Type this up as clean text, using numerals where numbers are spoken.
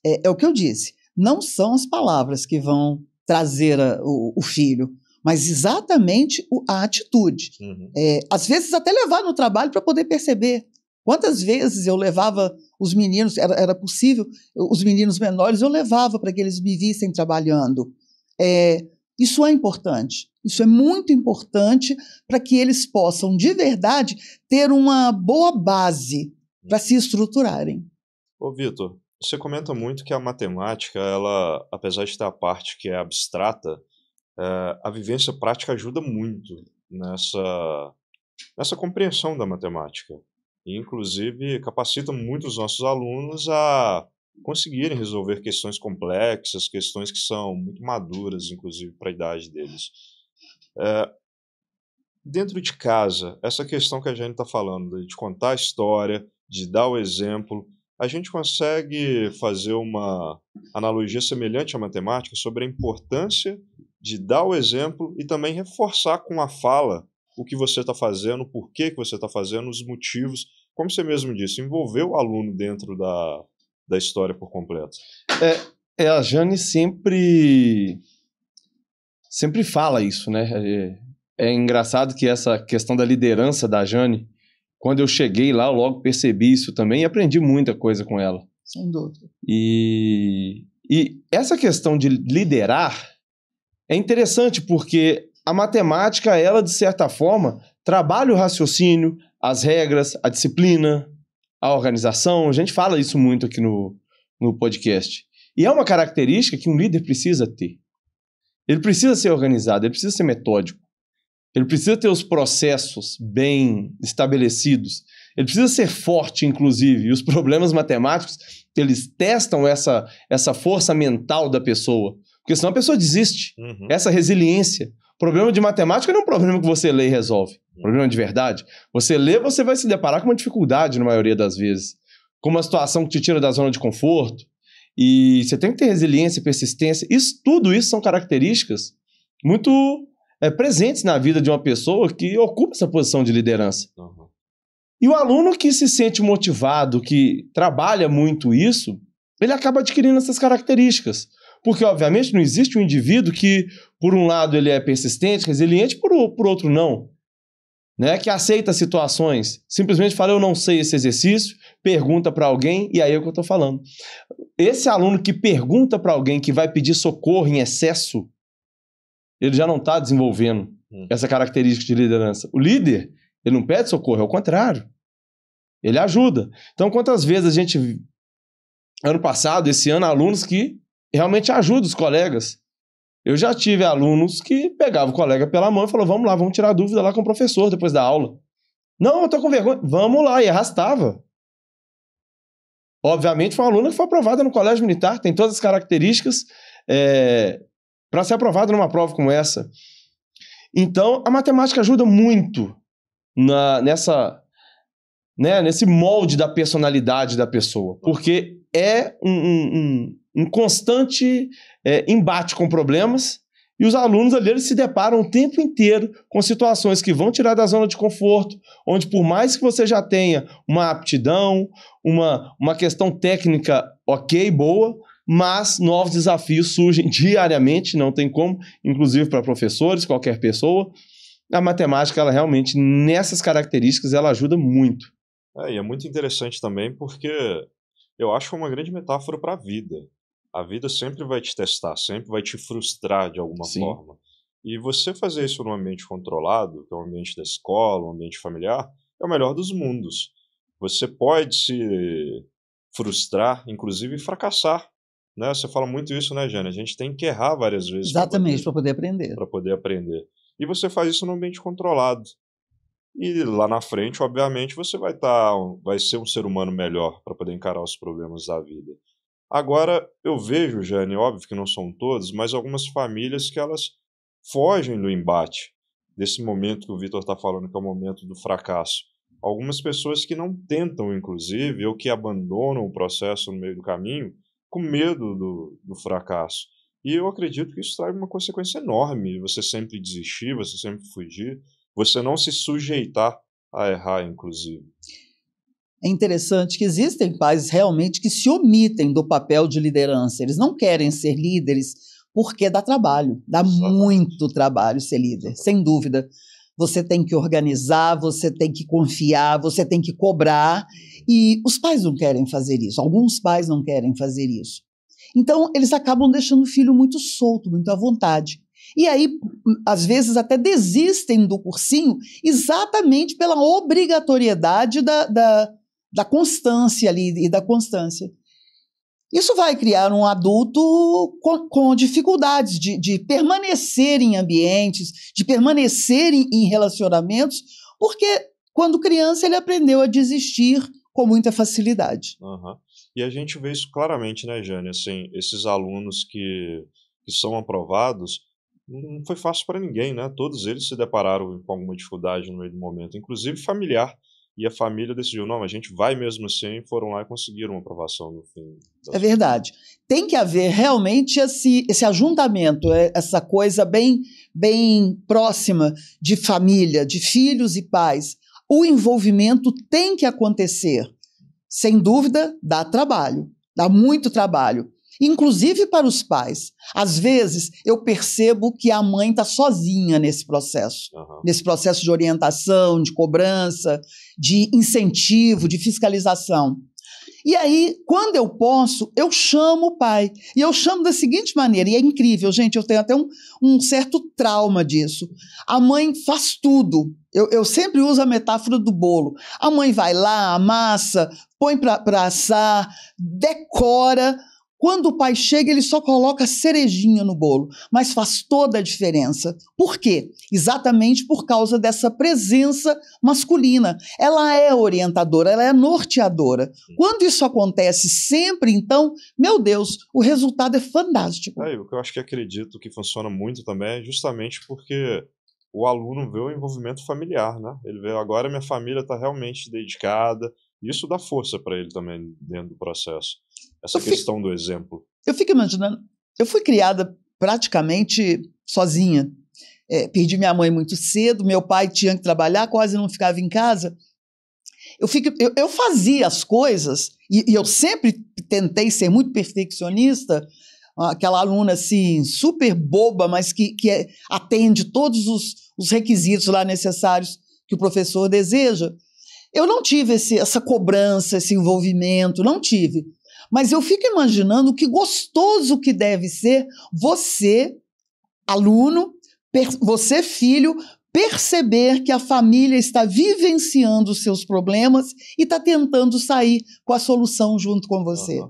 É o que eu disse, não são as palavras que vão trazer o filho, mas exatamente a atitude. Às vezes até levar no trabalho para poder perceber. Quantas vezes eu levava os meninos, era possível, os meninos menores eu levava para que eles me vissem trabalhando. Isso é importante, isso é muito importante para que eles possam, de verdade, ter uma boa base para se estruturarem. Ô, Vitor, você comenta muito que a matemática, ela, apesar de ter a parte que é abstrata, a vivência prática ajuda muito nessa compreensão da matemática. E, inclusive, capacita muito os nossos alunos a conseguirem resolver questões complexas, questões que são muito maduras, inclusive, para a idade deles. Dentro de casa, essa questão que a gente está falando, de contar a história, de dar o exemplo, a gente consegue fazer uma analogia semelhante à matemática sobre a importância de dar o exemplo e também reforçar com a fala o que você está fazendo, por que você está fazendo, os motivos. Como você mesmo disse, envolver o aluno dentro da história por completo. A Jane sempre fala isso, né? É engraçado que essa questão da liderança da Jane, quando eu cheguei lá, eu logo percebi isso também e aprendi muita coisa com ela. Sem dúvida. E essa questão de liderar é interessante porque a matemática, ela, de certa forma, trabalha o raciocínio, as regras, a disciplina, a organização. A gente fala isso muito aqui no podcast. E é uma característica que um líder precisa ter. Ele precisa ser organizado, ele precisa ser metódico. Ele precisa ter os processos bem estabelecidos. Ele precisa ser forte, inclusive. E os problemas matemáticos, eles testam essa força mental da pessoa. Porque senão a pessoa desiste. Essa resiliência. O problema de matemática não é um problema que você lê e resolve. Problema de verdade. Você lê, você vai se deparar com uma dificuldade na maioria das vezes. Com uma situação que te tira da zona de conforto. E você tem que ter resiliência, persistência. Tudo isso são características muito presentes na vida de uma pessoa que ocupa essa posição de liderança. E o aluno que se sente motivado, que trabalha muito isso, ele acaba adquirindo essas características. Porque, obviamente, não existe um indivíduo que, por um lado, ele é persistente, resiliente, por outro não. Né? Que aceita situações. Simplesmente fala, eu não sei esse exercício, pergunta para alguém, e aí é o que eu estou falando. Esse aluno que pergunta para alguém que vai pedir socorro em excesso, ele já não está desenvolvendo essa característica de liderança. O líder, ele não pede socorro, é o contrário. Ele ajuda. Então, quantas vezes a gente, ano passado, esse ano, alunos que realmente ajudam os colegas. Eu já tive alunos que pegavam o colega pela mão e falavam, vamos lá, vamos tirar dúvida lá com o professor depois da aula. Não, eu tô com vergonha. Vamos lá, e arrastava. Obviamente, foi uma aluna que foi aprovada no colégio militar, tem todas as características para ser aprovada numa prova como essa. Então, a matemática ajuda muito nesse molde da personalidade da pessoa, porque é um constante embate com problemas, e os alunos ali eles se deparam o tempo inteiro com situações que vão tirar da zona de conforto, onde por mais que você já tenha uma aptidão, uma questão técnica ok, boa, mas novos desafios surgem diariamente, não tem como, inclusive para professores, qualquer pessoa. A matemática, ela realmente, nessas características, ela ajuda muito. E é muito interessante também porque eu acho uma grande metáfora para a vida. A vida sempre vai te testar, sempre vai te frustrar de alguma forma. E você fazer isso num ambiente controlado, que é o ambiente da escola, um ambiente familiar, é o melhor dos mundos. Você pode se frustrar, inclusive fracassar. Né? Você fala muito isso, né, Jane? A gente tem que errar várias vezes. Exatamente, para poder aprender. Para poder aprender. E você faz isso num ambiente controlado. E lá na frente, obviamente, você vai ser um ser humano melhor para poder encarar os problemas da vida. Agora, eu vejo, Jane, óbvio que não são todos, mas algumas famílias que elas fogem do embate, desse momento que o Vitor está falando, que é o momento do fracasso. Algumas pessoas que não tentam, inclusive, ou que abandonam o processo no meio do caminho, com medo do fracasso. E eu acredito que isso traz uma consequência enorme, você sempre desistir, você sempre fugir, você não se sujeitar a errar, inclusive. É interessante que existem pais realmente que se omitem do papel de liderança. Eles não querem ser líderes porque dá trabalho, dá muito trabalho ser líder, sem dúvida. Você tem que organizar, você tem que confiar, você tem que cobrar, e os pais não querem fazer isso, alguns pais não querem fazer isso. Então, eles acabam deixando o filho muito solto, muito à vontade. E aí, às vezes, até desistem do cursinho exatamente pela obrigatoriedade da constância ali e da constância. Isso vai criar um adulto com dificuldades de permanecer em ambientes, de permanecer em relacionamentos, porque quando criança ele aprendeu a desistir com muita facilidade. Uhum. E a gente vê isso claramente, né, Jane? Assim, esses alunos que são aprovados, não foi fácil para ninguém, né? Todos eles se depararam com alguma dificuldade no meio do momento, inclusive familiar. E a família decidiu, não, a gente vai mesmo assim, foram lá e conseguiram uma aprovação no fim. É verdade. Tem que haver realmente esse ajuntamento, essa coisa bem próxima de família, de filhos e pais. O envolvimento tem que acontecer. Sem dúvida, dá trabalho, dá muito trabalho. Inclusive para os pais. Às vezes, eu percebo que a mãe está sozinha nesse processo. Nesse processo de orientação, de cobrança, de incentivo, de fiscalização. E aí, quando eu posso, eu chamo o pai. E eu chamo da seguinte maneira, e é incrível, gente, eu tenho até um certo trauma disso. A mãe faz tudo. Eu sempre uso a metáfora do bolo. A mãe vai lá, amassa, põe para assar, decora. Quando o pai chega, ele só coloca cerejinha no bolo, mas faz toda a diferença. Por quê? Exatamente por causa dessa presença masculina. Ela é orientadora, ela é norteadora. Quando isso acontece sempre, então, meu Deus, o resultado é fantástico. O que eu acho que acredito que funciona muito também é justamente porque o aluno vê o envolvimento familiar, né? Ele vê, agora minha família está realmente dedicada, e isso dá força para ele também dentro do processo. Essa questão do exemplo. Eu fico imaginando, eu fui criada praticamente sozinha. Perdi minha mãe muito cedo, meu pai tinha que trabalhar, quase não ficava em casa. Eu fazia as coisas, e eu sempre tentei ser muito perfeccionista, aquela aluna assim, super boba, mas que atende todos os requisitos lá necessários que o professor deseja. Eu não tive essa cobrança, esse envolvimento, não tive. Mas eu fico imaginando que gostoso que deve ser você, aluno, você, filho, perceber que a família está vivenciando os seus problemas e está tentando sair com a solução junto com você.